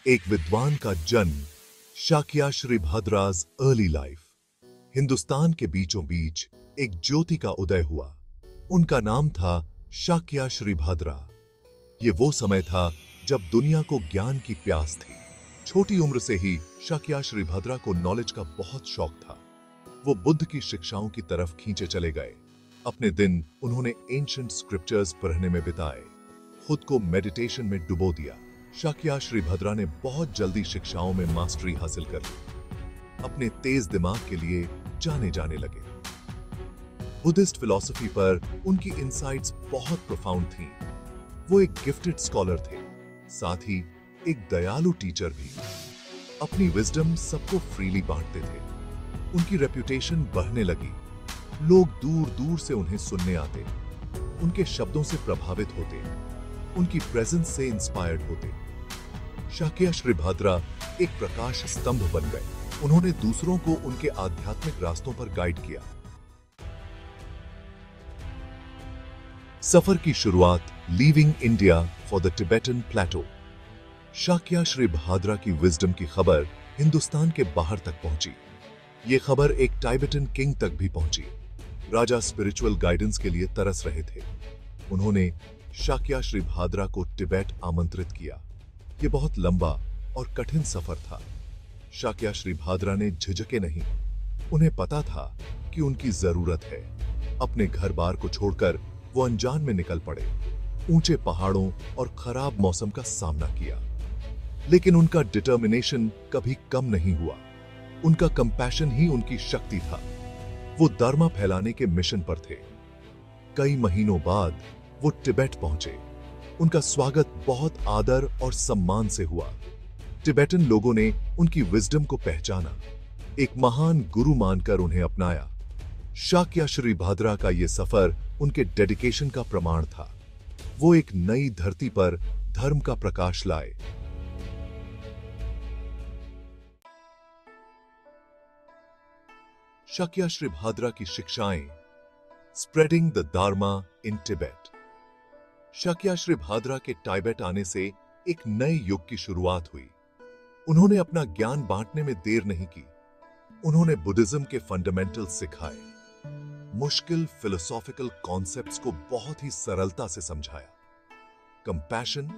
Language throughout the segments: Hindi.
एक विद्वान का जन्म, शाक्या श्रीभद्रा's अर्ली लाइफ। हिंदुस्तान के बीचों बीच एक ज्योति का उदय हुआ। उनका नाम था शाक्या श्रीभद्रा। ये वो समय था जब दुनिया को ज्ञान की प्यास थी। छोटी उम्र से ही शाक्या श्रीभद्रा को नॉलेज का बहुत शौक था। वो बुद्ध की शिक्षाओं की तरफ खींचे चले गए। अपने दिन उन्होंने एंशिएंट स्क्रिप्चर्स पढ़ने में बिताए, खुद को मेडिटेशन में डुबो दिया। शाक्या श्रीभद्रा ने बहुत जल्दी शिक्षाओं में मास्टरी हासिल कर ली। अपने तेज दिमाग के लिए जाने जाने लगे। बुद्धिस्ट फिलॉसफी पर उनकी इनसाइट्स बहुत प्रोफाउंड थीं। वो एक गिफ्टेड स्कॉलर थे, साथ ही एक दयालु टीचर भी। अपनी विजडम सबको फ्रीली बांटते थे। उनकी रेप्यूटेशन बढ़ने लगी। लोग दूर दूर से उन्हें सुनने आते, उनके शब्दों से प्रभावित होते, उनकी प्रेजेंस से इंस्पायर्ड होते। शाक्या श्रीभद्रा एक प्रकाश स्तंभ बन गए। उन्होंने दूसरों को उनके आध्यात्मिक रास्तों पर गाइड किया। सफर की शुरुआत leaving India for the Tibetan plateau. Shakya Shribhadra की विजडम की खबर हिंदुस्तान के बाहर तक पहुंची। ये खबर एक टाइबेटन किंग तक भी पहुंची। राजा स्पिरिचुअल गाइडेंस के लिए तरस रहे थे। उन्होंने शाक्या श्रीभद्रा को तिब्बत आमंत्रित किया। यह बहुत लंबा और कठिन सफर था। शाक्या श्रीभद्रा ने झिझके नहीं। उन्हें पता था कि उनकी जरूरत है। अपने घर बार को छोड़कर वो अनजान में निकल पड़े। ऊंचे पहाड़ों और खराब मौसम का सामना किया, लेकिन उनका डिटर्मिनेशन कभी कम नहीं हुआ। उनका कंपैशन ही उनकी शक्ति था। वो धर्म फैलाने के मिशन पर थे। कई महीनों बाद वो तिब्बत पहुंचे। उनका स्वागत बहुत आदर और सम्मान से हुआ। तिब्बतन लोगों ने उनकी विजडम को पहचाना, एक महान गुरु मानकर उन्हें अपनाया। शाक्या श्रीभद्रा का यह सफर उनके डेडिकेशन का प्रमाण था। वो एक नई धरती पर धर्म का प्रकाश लाए। शाक्या श्रीभद्रा की शिक्षाएं, स्प्रेडिंग द धार्मा इन तिब्बत। शाक्या श्रीभद्रा के तिब्बत आने से एक नए युग की शुरुआत हुई। उन्होंने अपना ज्ञान बांटने में देर नहीं की। उन्होंने बुद्धिज्म के फंडामेंटल्स सिखाए, मुश्किल फिलोसॉफिकल कॉन्सेप्ट्स को बहुत ही सरलता से समझाया, कंपैशन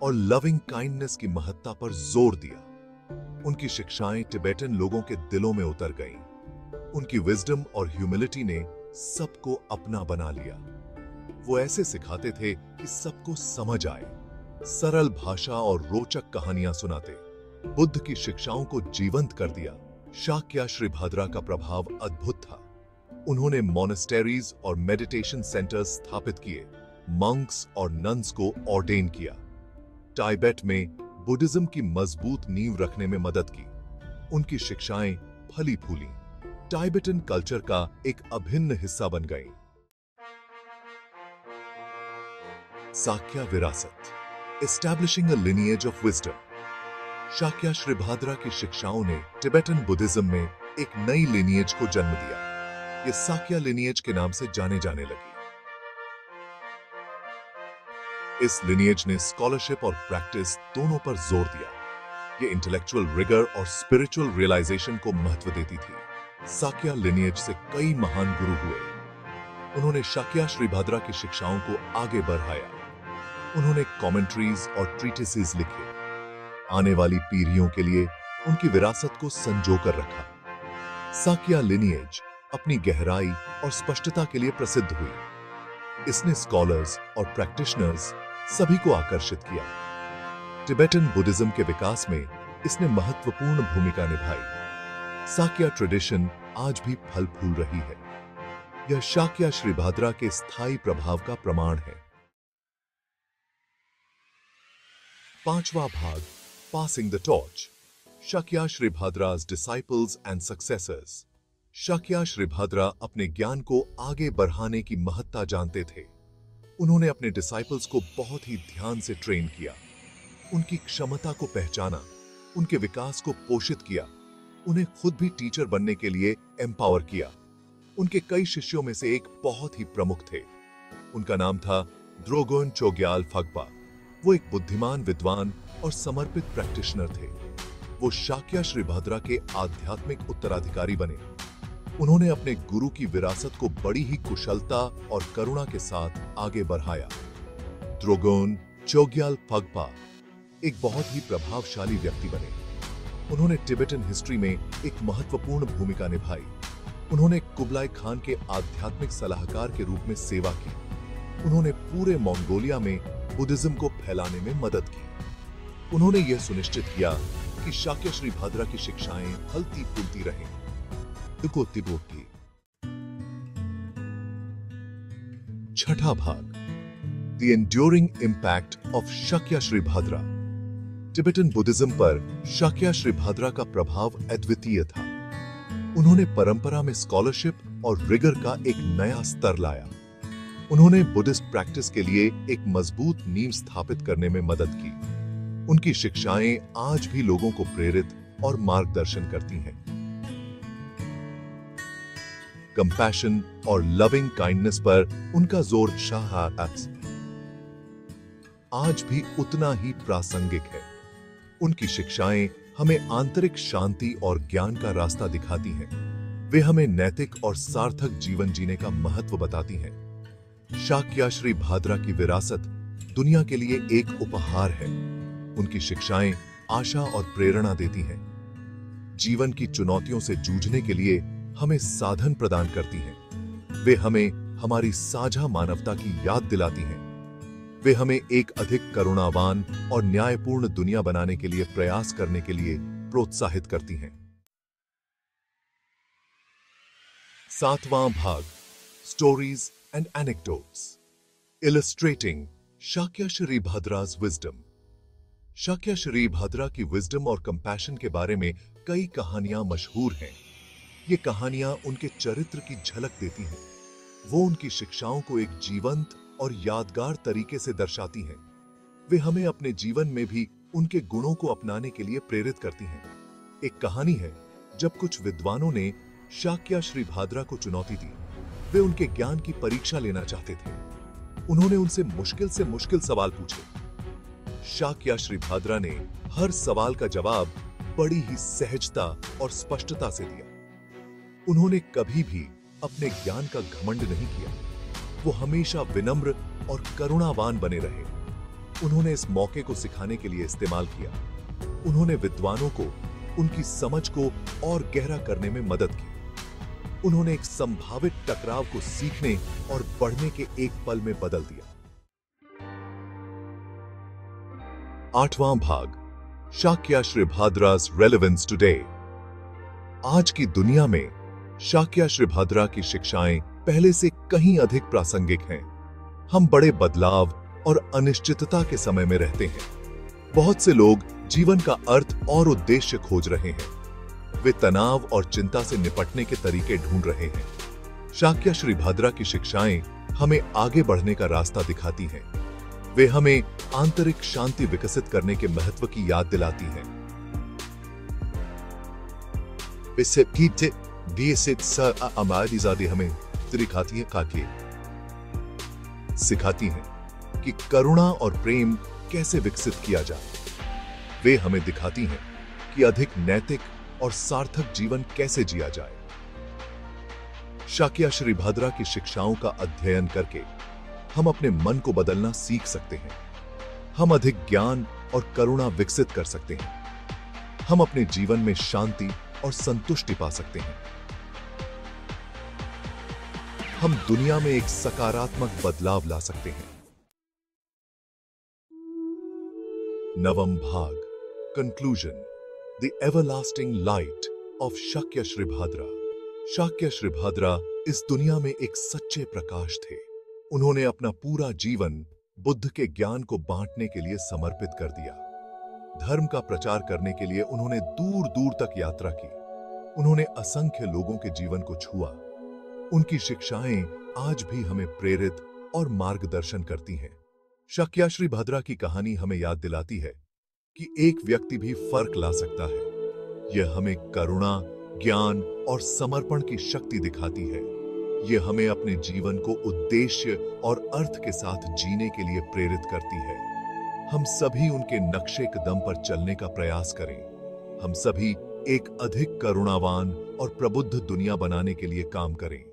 और लविंग काइंडनेस की महत्ता पर जोर दिया। उनकी शिक्षाएं तिब्बतन लोगों के दिलों में उतर गईं। उनकी विजडम और ह्यूमिलिटी ने सबको अपना बना लिया। वो ऐसे सिखाते थे कि सबको समझ आए। सरल भाषा और रोचक कहानियां सुनाते। बुद्ध की शिक्षाओं को जीवंत कर दिया। शाक्या श्रीभद्रा का प्रभाव अद्भुत था। उन्होंने मोनेस्टेरीज और मेडिटेशन सेंटर्स स्थापित किए, मंक्स और नन्स को ऑर्डेन किया। तिब्बत में बुद्धिज्म की मजबूत नींव रखने में मदद की। उनकी शिक्षाएं फली फूली, तिब्बतन कल्चर का एक अभिन्न हिस्सा बन गई। शाक्या विरासत, establishing a lineage of wisdom. Shakya Shribhadra की शिक्षाओं ने तिब्बतन बुद्धिज्म में एक नई लिनिएज को जन्म दिया। ये शाक्या लिनिएज के नाम से जाने जाने लगी। इस लिनिएज ने स्कॉलरशिप और प्रैक्टिस दोनों पर जोर दिया। ये इंटेलेक्चुअल रिगर और स्पिरिचुअल रियलाइजेशन को महत्व देती थी। शाक्या लिनिएज से कई महान गुरु हुए। उन्होंने शाक्या श्रीभद्रा की शिक्षाओं को आगे बढ़ाया। उन्होंने कमेंट्रीज और ट्रीटिसेस लिखे। आने वाली पीढ़ियों के लिए उनकी विरासत को संजो कर रखा। शाक्या लिनिएज अपनी गहराई और स्पष्टता के लिए प्रसिद्ध हुई। इसने स्कॉलर्स और प्रैक्टिशनर्स सभी को आकर्षित किया। तिब्बतन बुद्धिज्म के विकास में इसने महत्वपूर्ण भूमिका निभाई। शाक्या ट्रेडिशन आज भी फल फूल रही है। यह शाक्या श्रीभद्रा के स्थायी प्रभाव का प्रमाण है। पांचवा भाग, passing the torch. Shakya Shribhadra's disciples and successors। Shakya Shribhadra अपने ज्ञान को आगे बढ़ाने की महत्ता जानते थे। उन्होंने अपने डिसाइपल्स को बहुत ही ध्यान से ट्रेन किया, उनकी क्षमता को पहचाना, उनके विकास को पोषित किया, उन्हें खुद भी टीचर बनने के लिए एम्पावर किया। उनके कई शिष्यों में से एक बहुत ही प्रमुख थे। उनका नाम था द्रोगोन चोग्याल फगबा। वो एक बुद्धिमान विद्वान और समर्पित प्रैक्टिशनर थे। वो शाक्या श्रीभद्रा के आध्यात्मिक उत्तराधिकारी बने। उन्होंने अपने गुरु की विरासत को बड़ी ही कुशलता और करुणा के साथ आगे बढ़ाया। द्रोगोन चोग्याल पगपा एक बहुत ही प्रभावशाली व्यक्ति बने। उन्होंने तिब्बतन हिस्ट्री में एक महत्वपूर्ण भूमिका निभाई। उन्होंने कुबलाई खान के आध्यात्मिक सलाहकार के रूप में सेवा की। उन्होंने पूरे मंगोलिया में बुद्धिज्म को फैलाने में मदद की। उन्होंने यह सुनिश्चित किया कि शाक्य श्रीभद्रा की शिक्षाएं फलती फूलती रहें। छठा भाग, the enduring impact of Shakya Shribhadra. Tibetan Buddhism पर शाक्या श्रीभद्रा का प्रभाव अद्वितीय था। उन्होंने परंपरा में स्कॉलरशिप और रिगर का एक नया स्तर लाया। उन्होंने बुद्धिस्ट प्रैक्टिस के लिए एक मजबूत नींव स्थापित करने में मदद की। उनकी शिक्षाएं आज भी लोगों को प्रेरित और मार्गदर्शन करती हैं। कंपैशन और लविंग काइंडनेस पर उनका जोर आज भी उतना ही प्रासंगिक है। उनकी शिक्षाएं हमें आंतरिक शांति और ज्ञान का रास्ता दिखाती हैं। वे हमें नैतिक और सार्थक जीवन जीने का महत्व बताती हैं। शाक्या श्रीभद्रा की विरासत दुनिया के लिए एक उपहार है। उनकी शिक्षाएं आशा और प्रेरणा देती हैं। जीवन की चुनौतियों से जूझने के लिए हमें साधन प्रदान करती हैं। वे हमें हमारी साझा मानवता की याद दिलाती हैं। वे हमें एक अधिक करुणावान और न्यायपूर्ण दुनिया बनाने के लिए प्रयास करने के लिए प्रोत्साहित करती हैं। सातवां भाग, stories and anecdotes illustrating Shakya Shribhadra's wisdom. Shakya Shribhadra की विजडम और कंपैशन के बारे में कई कहानियां मशहूर हैं। ये कहानियां उनके चरित्र की झलक देती हैं। वो उनकी शिक्षाओं को एक जीवंत और यादगार तरीके से दर्शाती हैं। वे हमें अपने जीवन में भी उनके गुणों को अपनाने के लिए प्रेरित करती हैं। एक कहानी है जब कुछ विद्वानों ने शाक्या श्रीभद्रा को चुनौती दी। वे उनके ज्ञान की परीक्षा लेना चाहते थे। उन्होंने उनसे मुश्किल सवाल पूछे। शाक्या श्रीभद्रा ने हर सवाल का जवाब बड़ी ही सहजता और स्पष्टता से दिया। उन्होंने कभी भी अपने ज्ञान का घमंड नहीं किया। वो हमेशा विनम्र और करुणावान बने रहे। उन्होंने इस मौके को सिखाने के लिए इस्तेमाल किया। उन्होंने विद्वानों को उनकी समझ को और गहरा करने में मदद की। उन्होंने एक संभावित टकराव को सीखने और बढ़ने के एक पल में बदल दिया। आठवां भाग, शाक्या श्रीभद्रा's relevance today। आज की दुनिया में शाक्या श्रीभद्रा की शिक्षाएं पहले से कहीं अधिक प्रासंगिक हैं। हम बड़े बदलाव और अनिश्चितता के समय में रहते हैं। बहुत से लोग जीवन का अर्थ और उद्देश्य खोज रहे हैं। वे तनाव और चिंता से निपटने के तरीके ढूंढ रहे हैं। शाक्या श्रीभद्रा की शिक्षाएं हमें आगे बढ़ने का रास्ता दिखाती हैं। वे हमें आंतरिक शांति विकसित करने के महत्व की याद दिलाती हैं। हमें सिखाती हैं कि करुणा और प्रेम कैसे विकसित किया जाए। वे हमें दिखाती हैं कि अधिक नैतिक और सार्थक जीवन कैसे जिया जाए। शाक्या श्रीभद्रा की शिक्षाओं का अध्ययन करके हम अपने मन को बदलना सीख सकते हैं। हम अधिक ज्ञान और करुणा विकसित कर सकते हैं। हम अपने जीवन में शांति और संतुष्टि पा सकते हैं। हम दुनिया में एक सकारात्मक बदलाव ला सकते हैं। नवम भाग, conclusion, the everlasting light of Shakya Shribhadra. Shakya Shribhadra इस दुनिया में एक सच्चे प्रकाश थे। उन्होंने अपना पूरा जीवन बुद्ध के ज्ञान को बांटने के लिए समर्पित कर दिया। धर्म का प्रचार करने के लिए उन्होंने दूर दूर तक यात्रा की। उन्होंने असंख्य लोगों के जीवन को छुआ। उनकी शिक्षाएं आज भी हमें प्रेरित और मार्गदर्शन करती हैं। शाक्या श्रीभद्रा की कहानी हमें याद दिलाती है कि एक व्यक्ति भी फर्क ला सकता है। यह हमें करुणा, ज्ञान और समर्पण की शक्ति दिखाती है। यह हमें अपने जीवन को उद्देश्य और अर्थ के साथ जीने के लिए प्रेरित करती है। हम सभी उनके नक्शे कदम पर चलने का प्रयास करें। हम सभी एक अधिक करुणावान और प्रबुद्ध दुनिया बनाने के लिए काम करें।